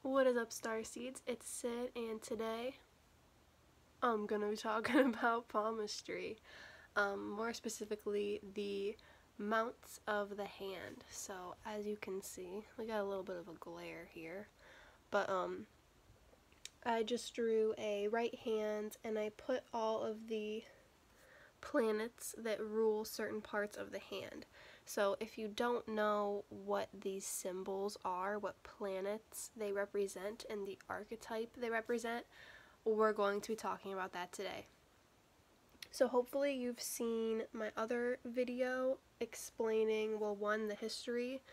What is up, Star Seeds? It's Sid, and today I'm gonna be talking about palmistry. More specifically, the mounts of the hand. So, as you can see, we got a little bit of a glare here, but I just drew a right hand and I put all of the planets that rule certain parts of the hand. So if you don't know what these symbols are, what planets they represent, and the archetype they represent, we're going to be talking about that today. So hopefully you've seen my other video explaining, well, one, the history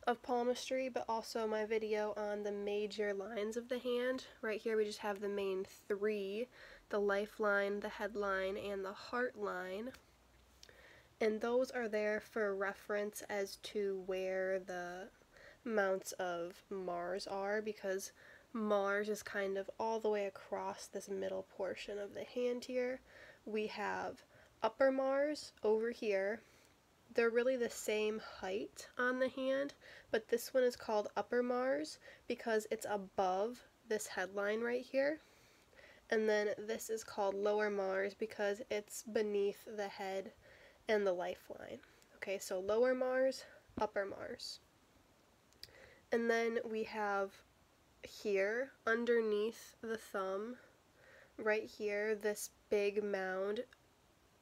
of palmistry, but also my video on the major lines of the hand. Right here we just have the main three: the lifeline, the headline, and the heart line. And those are there for reference as to where the mounts of Mars are, because Mars is kind of all the way across this middle portion of the hand here. We have upper Mars over here. They're really the same height on the hand, but this one is called upper Mars because it's above this headline right here. And then this is called lower Mars because it's beneath the head and the lifeline. Okay, so lower Mars, upper Mars. And then we have here, underneath the thumb, right here, this big mound.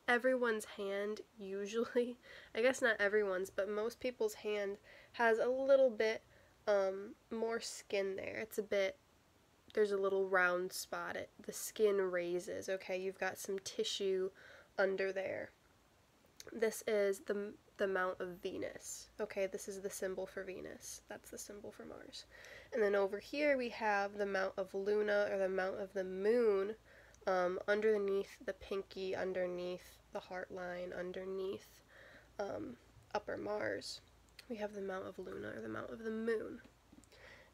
Everyone's hand usually, I guess not everyone's, but most people's hand has a little bit more skin there. It's a bit, there's a little round spot. The skin raises, okay? You've got some tissue under there. This is the mount of Venus. Okay, this is the symbol for Venus. That's the symbol for Mars. And then over here we have the mount of Luna, or the mount of the moon, underneath the pinky, underneath the heart line, underneath upper Mars. We have the mount of Luna, or the mount of the moon.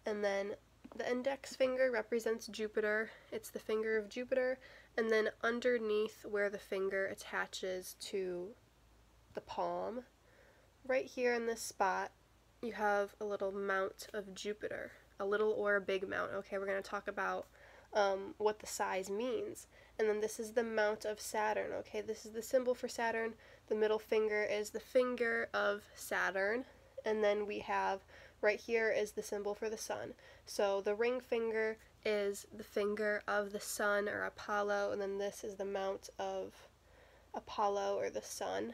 And then the index finger represents Jupiter. It's the finger of Jupiter. And then underneath where the finger attaches to the palm, right here in this spot, you have a little mount of Jupiter, a little or a big mount. Okay, we're going to talk about what the size means. And then this is the mount of Saturn. Okay, this is the symbol for Saturn. The middle finger is the finger of Saturn. And then we have right here is the symbol for the sun. So the ring finger is the finger of the sun, or Apollo, and then this is the mount of Apollo, or the sun.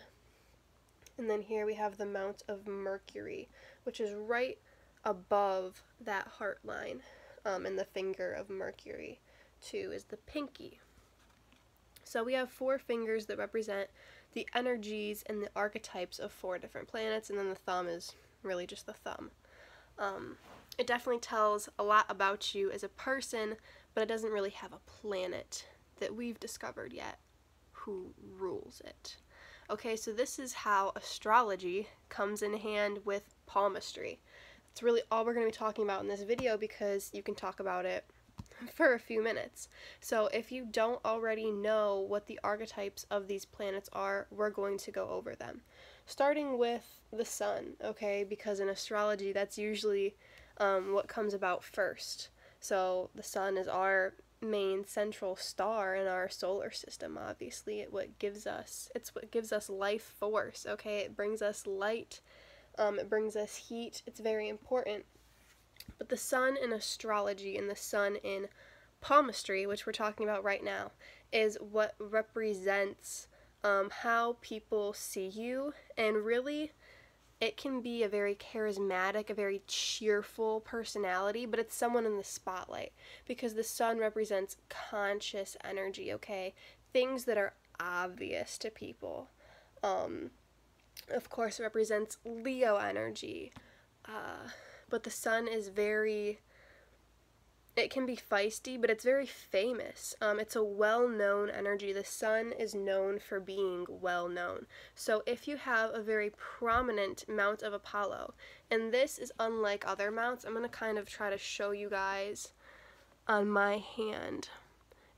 And then here we have the mount of Mercury, which is right above that heart line, and the finger of Mercury, too, is the pinky. So we have 4 fingers that represent the energies and the archetypes of 4 different planets, and then the thumb is really just the thumb. It definitely tells a lot about you as a person, but it doesn't really have a planet that we've discovered yet who rules it. Okay, so this is how astrology comes in hand with palmistry. That's really all we're going to be talking about in this video, because you can talk about it for a few minutes. So if you don't already know what the archetypes of these planets are, we're going to go over them. Starting with the sun, okay, because in astrology that's usually what comes about first. So the sun is our main central star in our solar system. Obviously, it's what gives us life force. Okay, it brings us light, it brings us heat. It's very important. But the sun in astrology and the sun in palmistry, which we're talking about right now, is what represents how people see you. And really, it can be a very charismatic, a very cheerful personality, but it's someone in the spotlight, because the sun represents conscious energy, okay? Things that are obvious to people. Of course, it represents Leo energy, but the sun is it can be feisty, but it's very famous. It's a well-known energy. The sun is known for being well-known. So if you have a very prominent mount of Apollo, and this is unlike other mounts, I'm going to kind of try to show you guys on my hand.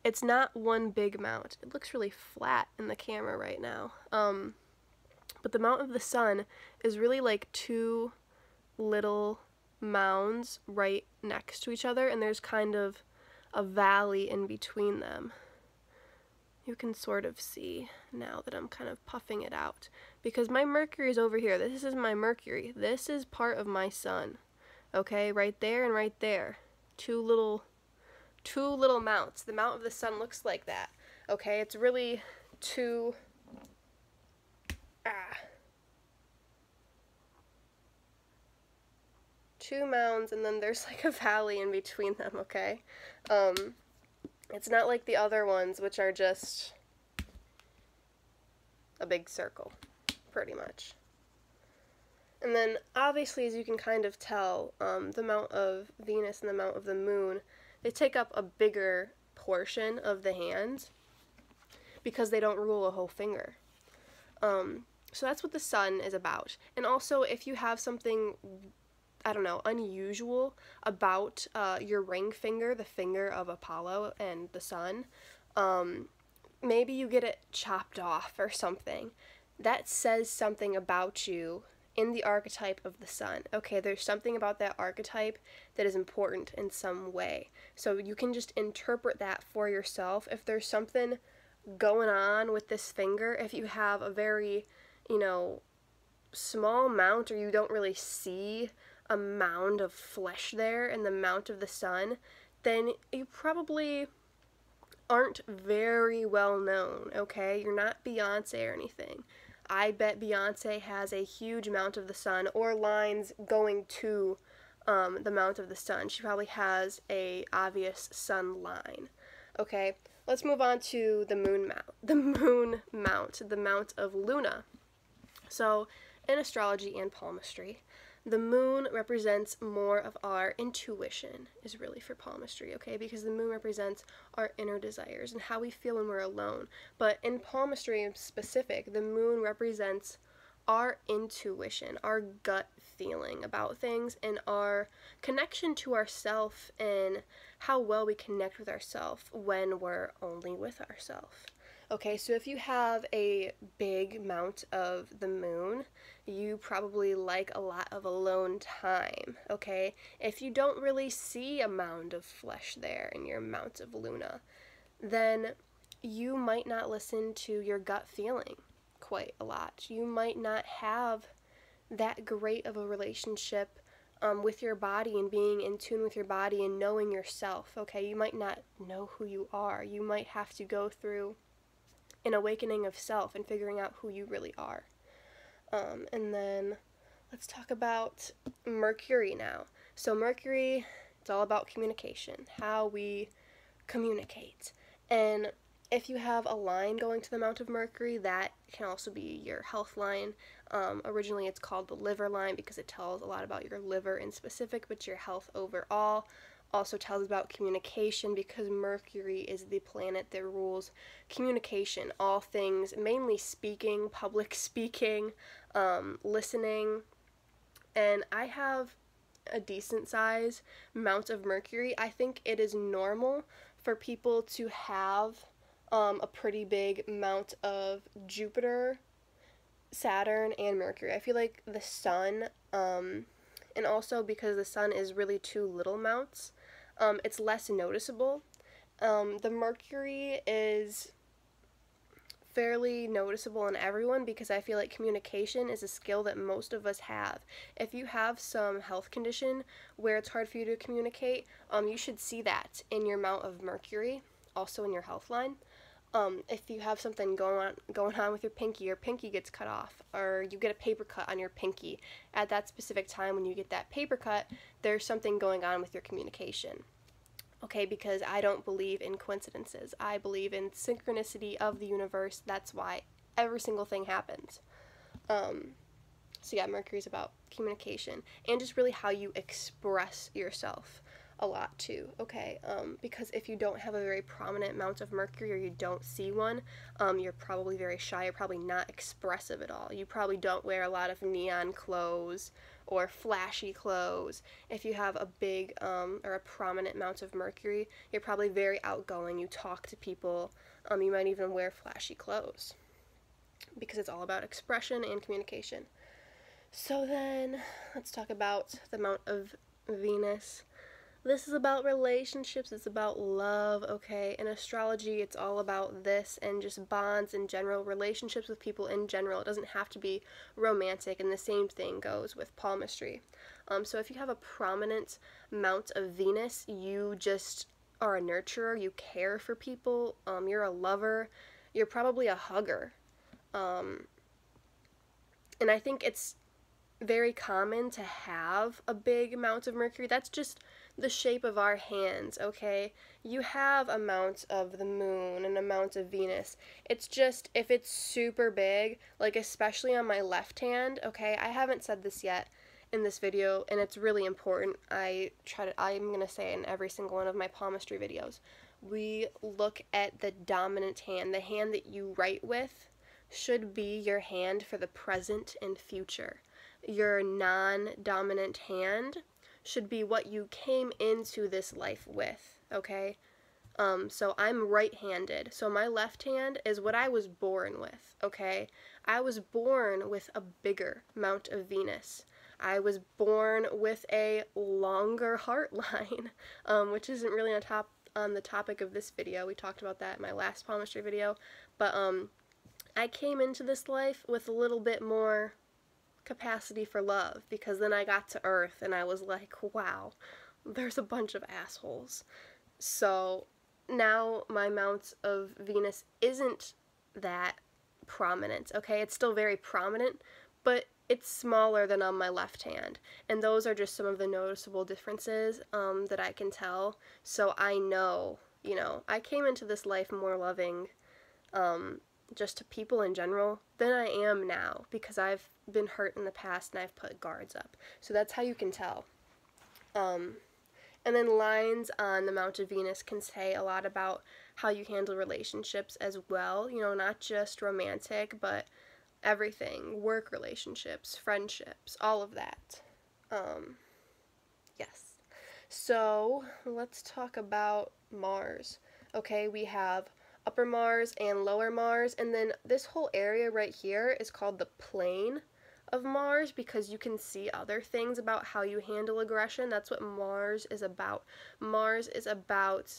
It's not one big mount. It looks really flat in the camera right now. But the mount of the sun is really like 2 little mounds right next to each other, and there's kind of a valley in between them. You can sort of see now that I'm kind of puffing it out, because my Mercury is over here. This is my Mercury. This is part of my sun. Okay, right there and right there. Two little mounts. The mount of the sun looks like that. Okay, it's really two mounds, and then there's like a valley in between them, okay? It's not like the other ones, which are just a big circle, pretty much. And then, obviously, as you can kind of tell, the mount of Venus and the mount of the moon, they take up a bigger portion of the hand because they don't rule a whole finger. So that's what the sun is about. And also, if you have something, I don't know, unusual about your ring finger, the finger of Apollo and the sun, maybe you get it chopped off or something. That says something about you in the archetype of the sun. Okay, there's something about that archetype that is important in some way. So you can just interpret that for yourself. If there's something going on with this finger, if you have a very, small mount, or you don't really see a mound of flesh there in the mount of the sun, then you probably aren't very well known, okay? You're not Beyonce or anything. I bet Beyonce has a huge mount of the sun, or lines going to the mount of the sun. She probably has a obvious sun line. Okay, let's move on to the moon mount, the mount of Luna. So, in astrology and palmistry, the moon represents more of our intuition, is really for palmistry, okay? Because the moon represents our inner desires and how we feel when we're alone. But in palmistry in specific, the moon represents our intuition, our gut feeling about things, and our connection to ourself, and how well we connect with ourself when we're only with ourself. Okay, so if you have a big mount of the moon, you probably like a lot of alone time, okay? If you don't really see a mound of flesh there in your mount of Luna, then you might not listen to your gut feeling quite a lot. You might not have that great of a relationship with your body and being in tune with your body and knowing yourself, okay? You might not know who you are. You might have to go through an awakening of self and figuring out who you really are. And then let's talk about Mercury now. So Mercury, it's all about communication, how we communicate. And if you have a line going to the mount of Mercury, that can also be your health line. Originally it's called the liver line because it tells a lot about your liver in specific, but your health overall. Also tells about communication because Mercury is the planet that rules communication, all things, mainly speaking, public speaking, listening. And I have a decent size mount of Mercury. I think it is normal for people to have a pretty big mount of Jupiter, Saturn, and Mercury. I feel like the sun, and also because the sun is really two little mounts, it's less noticeable. The Mercury is fairly noticeable in everyone because I feel like communication is a skill that most of us have. If you have some health condition where it's hard for you to communicate, you should see that in your mount of Mercury, also in your health line. If you have something going on with your pinky gets cut off, or you get a paper cut on your pinky, at that specific time when you get that paper cut, there's something going on with your communication. Okay, because I don't believe in coincidences. I believe in synchronicity of the universe. That's why every single thing happens. So yeah, Mercury's about communication and just really how you express yourself a lot too, okay? Because if you don't have a very prominent mount of Mercury, or you don't see one, you're probably very shy. You're probably not expressive at all. You probably don't wear a lot of neon clothes or flashy clothes. If you have a big or a prominent mount of Mercury, you're probably very outgoing. You talk to people. You might even wear flashy clothes because it's all about expression and communication. So then let's talk about the mount of Venus. This is about relationships, it's about love, okay? In astrology, it's all about this and just bonds in general, relationships with people in general. It doesn't have to be romantic, and the same thing goes with palmistry. So if you have a prominent mount of Venus, you just are a nurturer, you care for people, you're a lover, you're probably a hugger. And I think it's very common to have a big amount of Mercury. That's just the shape of our hands, okay? You have a mount of the moon and a mount of Venus. It's just, if it's super big, like especially on my left hand, okay? I haven't said this yet in this video, and it's really important. I'm gonna say it in every single one of my palmistry videos. We look at the dominant hand, the hand that you write with should be your hand for the present and future. Your non-dominant hand should be what you came into this life with, okay? So I'm right-handed, so my left hand is what I was born with, okay? I was born with a bigger mount of Venus. I was born with a longer heart line, which isn't really on the topic of this video. We talked about that in my last palmistry video, but I came into this life with a little bit more capacity for love, because then I got to Earth and I was like, wow, there's a bunch of assholes. So now my mount of Venus isn't that prominent, okay? It's still very prominent, but it's smaller than on my left hand. And those are just some of the noticeable differences that I can tell. So I know, I came into this life more loving just to people in general than I am now, because I've been hurt in the past and I've put guards up. So that's how you can tell. And then lines on the mount of Venus can say a lot about how you handle relationships as well, not just romantic, but everything, work relationships, friendships, all of that. Yes. So let's talk about Mars. Okay, we have upper Mars and lower Mars, and then this whole area right here is called the plane of Mars, because you can see other things about how you handle aggression. That's what Mars is about. Mars is about,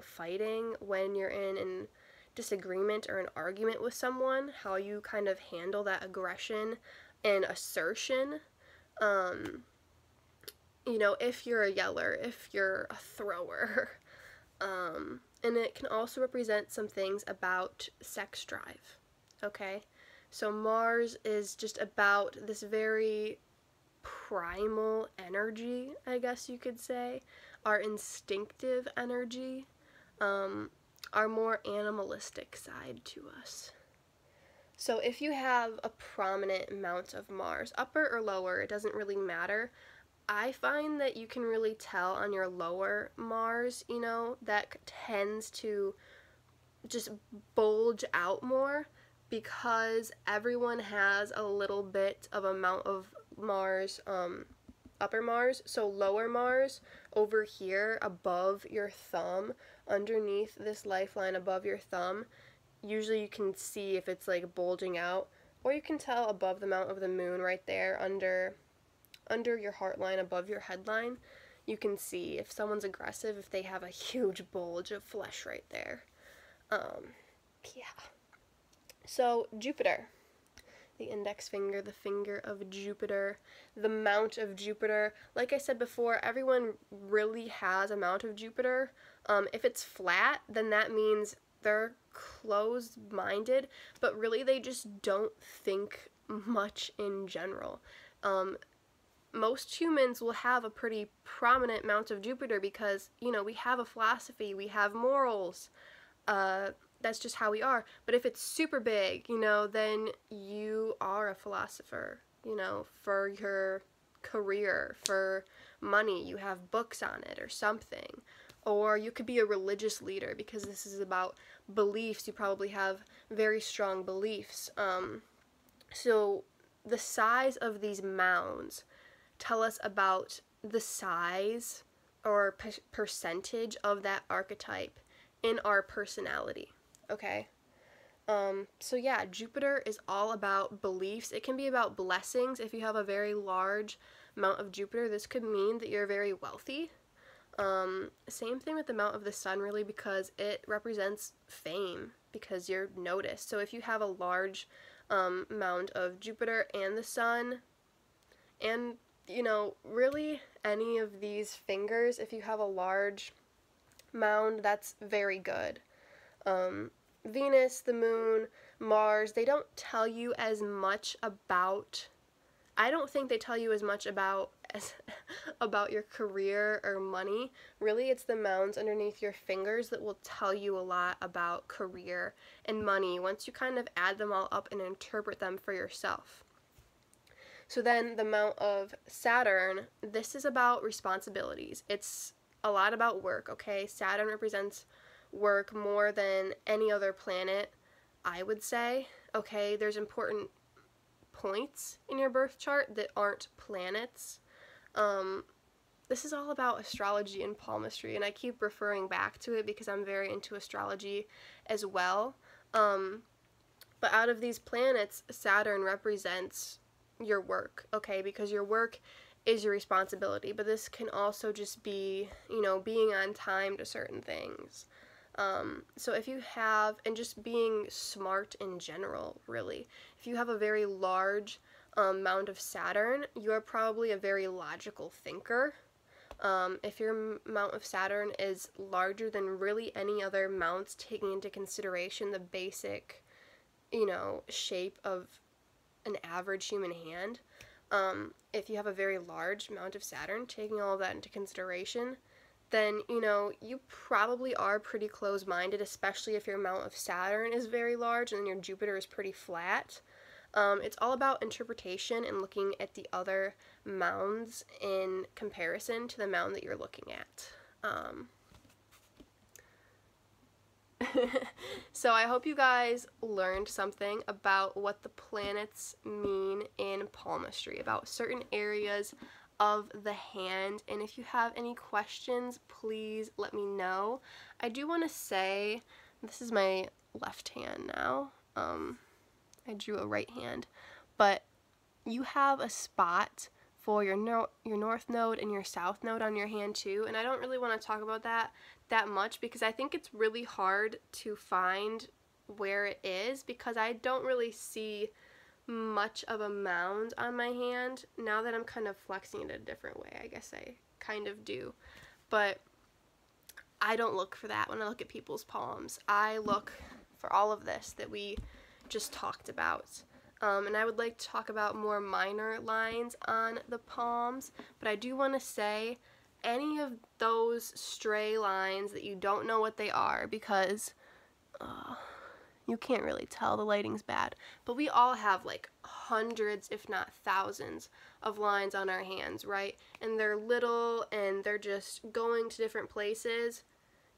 fighting when you're in disagreement or an argument with someone, how you kind of handle that aggression and assertion. If you're a yeller, if you're a thrower. And it can also represent some things about sex drive, okay? So Mars is just about this very primal energy, I guess you could say, our instinctive energy, our more animalistic side to us. So if you have a prominent mount of Mars, upper or lower, it doesn't really matter. I find that you can really tell on your lower Mars, that tends to just bulge out more, because everyone has a little bit of amount of Mars, upper Mars. So lower Mars over here above your thumb, underneath this lifeline above your thumb, usually you can see if it's like bulging out, or you can tell above the mount of the moon right there under your heart line, above your headline. You can see if someone's aggressive, if they have a huge bulge of flesh right there. Yeah. So Jupiter, the index finger, the finger of Jupiter, the mount of Jupiter. Like I said before, everyone really has a mount of Jupiter. If it's flat, then that means they're closed-minded, but really they just don't think much in general. Most humans will have a pretty prominent mount of Jupiter because, we have a philosophy, we have morals. That's just how we are. But if it's super big, then you are a philosopher, for your career, for money, you have books on it or something. Or you could be a religious leader, because this is about beliefs. You probably have very strong beliefs. So the size of these mounds tell us about the size or percentage of that archetype in our personality, okay? So yeah, Jupiter is all about beliefs. It can be about blessings. If you have a very large Mount of Jupiter, this could mean that you're very wealthy. Same thing with the Mount of the Sun, really, because it represents fame, because you're noticed. So if you have a large mound of Jupiter and the Sun, and, you know, really any of these fingers, if you have a large mound, that's very good. Venus, the moon, Mars, they don't tell you as much about, I don't think they tell you as much about about your career or money. Really, it's the mounds underneath your fingers that will tell you a lot about career and money once you kind of add them all up and interpret them for yourself. So then the Mount of Saturn, this is about responsibilities. It's a lot about work, okay? Saturn represents work more than any other planet, I would say. Okay, there's important points in your birth chart that aren't planets. This is all about astrology and palmistry, and I keep referring back to it because I'm very into astrology as well. But out of these planets, Saturn represents your work, okay, because your work is your responsibility, but this can also just be, you know, being on time to certain things. So if you have, and just being smart in general, really, if you have a very large mound of Saturn, you're probably a very logical thinker. If your Mount of Saturn is larger than really any other mounts, taking into consideration the basic, you know, shape of an average human hand, if you have a very large Mount of Saturn, taking all of that into consideration, then, you know, you probably are pretty close-minded, especially if your Mount of Saturn is very large and your Jupiter is pretty flat. It's all about interpretation and looking at the other mounds in comparison to the mound that you're looking at. So I hope you guys learned something about what the planets mean in palmistry, about certain areas of the hand, and if you have any questions, please let me know. I do want to say, this is my left hand now. I drew a right hand, but you have a spot for your north node and your south node on your hand too, and I don't really want to talk about that much because I think it's really hard to find where it is because I don't really see much of a mound on my hand. Now that I'm kind of flexing it a different way, I guess I kind of do, but I don't look for that when I look at people's palms. I look for all of this that we just talked about. And I would like to talk about more minor lines on the palms, but I do want to say any of those stray lines that you don't know what they are, because you can't really tell, the lighting's bad, but we all have like hundreds if not thousands of lines on our hands, right? And they're little and they're just going to different places.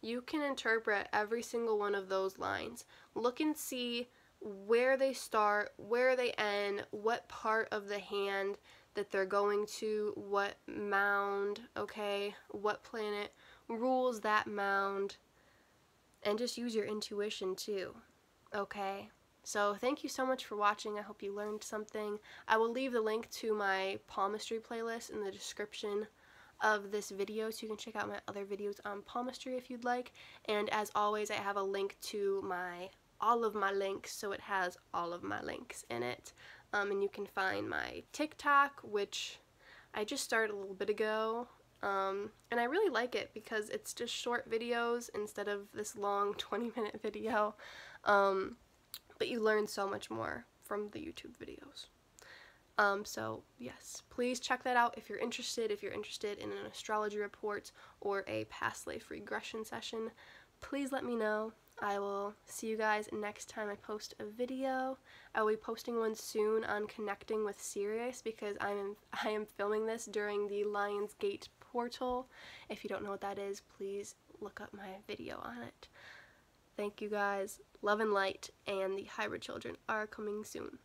You can interpret every single one of those lines. Look and see where they start, where they end, what part of the hand that they're going to, what mound, okay, what planet rules that mound, and just use your intuition too, okay? So thank you so much for watching. I hope you learned something. I will leave the link to my palmistry playlist in the description of this video, so you can check out my other videos on palmistry if you'd like. And as always, I have a link to all of my links, so it has all of my links in it. And you can find my TikTok, which I just started a little bit ago, and I really like it because it's just short videos instead of this long 20-minute video, but you learn so much more from the YouTube videos. So yes, please check that out if you're interested in an astrology report or a past life regression session. Please let me know. I will see you guys next time I post a video. I will be posting one soon on connecting with Sirius because I am filming this during the Lion's Gate portal. If you don't know what that is, please look up my video on it. Thank you guys. Love and light, and the hybrid children are coming soon.